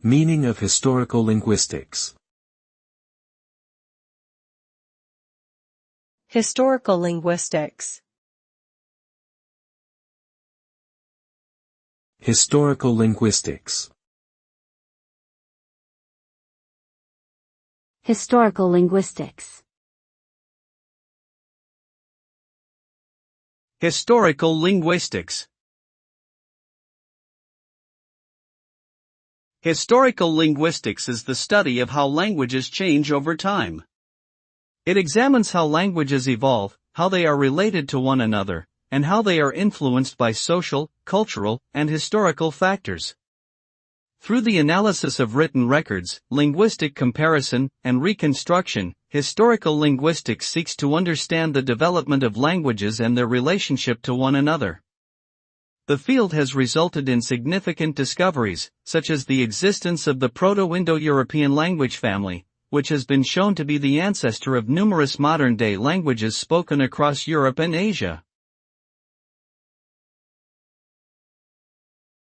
Meaning of historical linguistics. Historical linguistics. Historical linguistics. Historical linguistics. Historical linguistics. Historical linguistics is the study of how languages change over time. It examines how languages evolve, how they are related to one another, and how they are influenced by social, cultural, and historical factors. Through the analysis of written records, linguistic comparison, and reconstruction, historical linguistics seeks to understand the development of languages and their relationship to one another. The field has resulted in significant discoveries, such as the existence of the Proto-Indo-European language family, which has been shown to be the ancestor of numerous modern-day languages spoken across Europe and Asia.